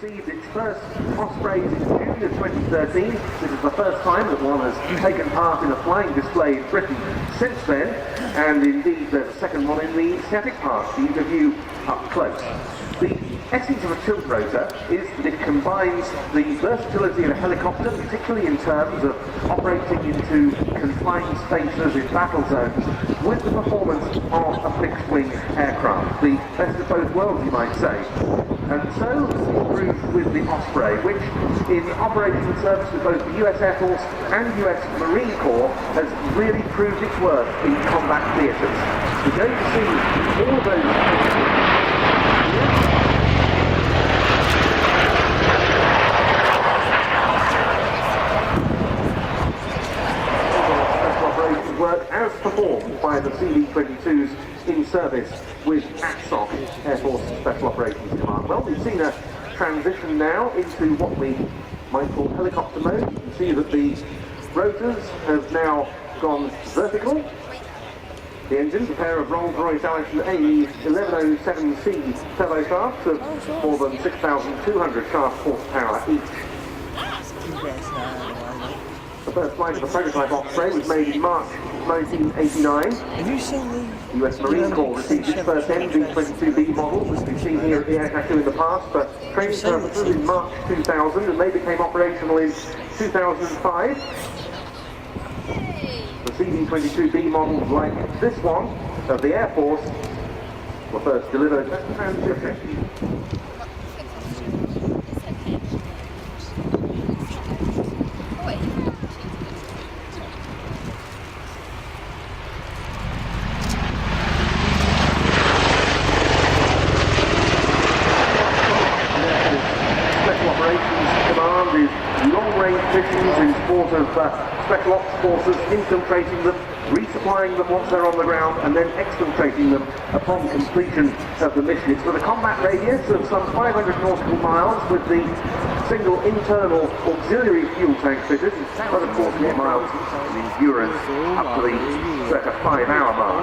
received its first Ospreys in June of 2013. This is the first time that one has taken part in a flying display in Britain since then, and indeed there's a second one in the static part for you to view up close. The essence of a tilt rotor is that it combines the versatility of a helicopter, particularly in terms of operating into confined spaces in battle zones, with the performance of a fixed-wing aircraft. The best of both worlds, you might say. And so it proves with the Osprey, which in operation and service with both the US Air Force and US Marine Corps has really proved its worth in combat theatres. We're going to see all of those work as performed by the CV-22s in service with ATSOC, Air Force Special Operations Command. Well, we've seen a transition now into what we might call helicopter mode. You can see that the rotors have now gone vertical. The engines, a pair of Rolls-Royce Allison AE1107C turboshafts of more than 6,200 shaft horsepower each. The first flight of the prototype Osprey was made in March 1989. Have you seen the US Marine Corps received its first MV-22B model, which we've seen here at the Aircraft in the past, for training purposes in March 2000, and they became operational in 2005. The CV-22B models like this one of the Air Force were first delivered and shipped. Missions in support of Special Ops forces, infiltrating them, resupplying them once they're on the ground, and then exfiltrating them upon completion of the mission. It's with a combat radius of some 500 nautical miles with the single internal auxiliary fuel tank fitted, but of course more miles in endurance up to the circa 5-hour mark.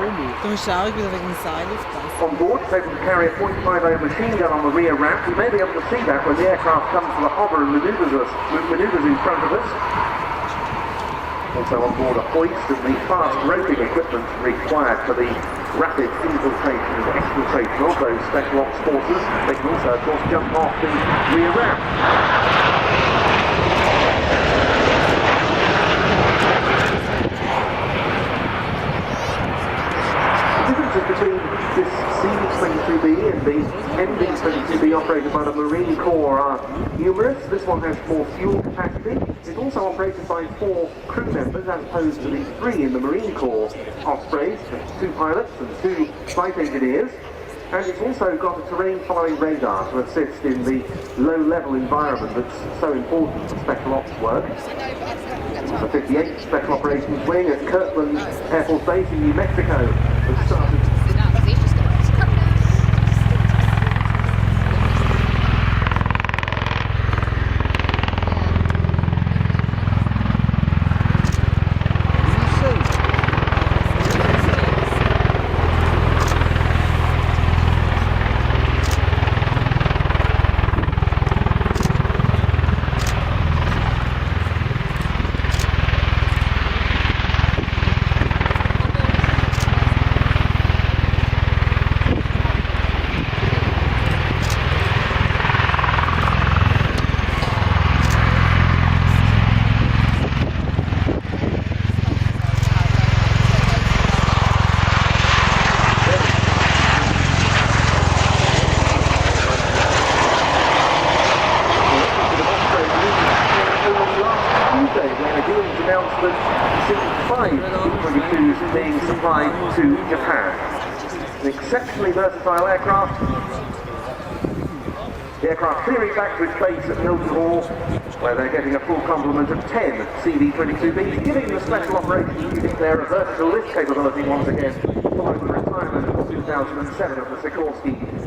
On board, it's able to carry a 45mm machine gun on the rear ramp. We may be able to see that when the aircraft comes to the hover and manoeuvres in front of us. Also on board a hoist and the fast roping equipment required for the rapid infiltration and exfiltration of those Special Ops forces. They can also, of course, jump off the rear ramp. Between this CV-22B and the MV-22B operated by the Marine Corps are numerous. This one has more fuel capacity. It's also operated by 4 crew members as opposed to the 3 in the Marine Corps Ospreys, 2 pilots and 2 flight engineers. And it's also got a terrain-following radar to assist in the low-level environment that's so important for Special Ops work. The 58th Special Operations Wing at Kirtland Air Force Base in New Mexico has started. Being supplied to Japan. An exceptionally versatile aircraft. The aircraft clearing back to its base at Milton Hall, where they're getting a full complement of 10 CV-22Bs, giving the Special Operations Unit there a versatile lift capability once again, following the retirement in 2007 of the Sikorsky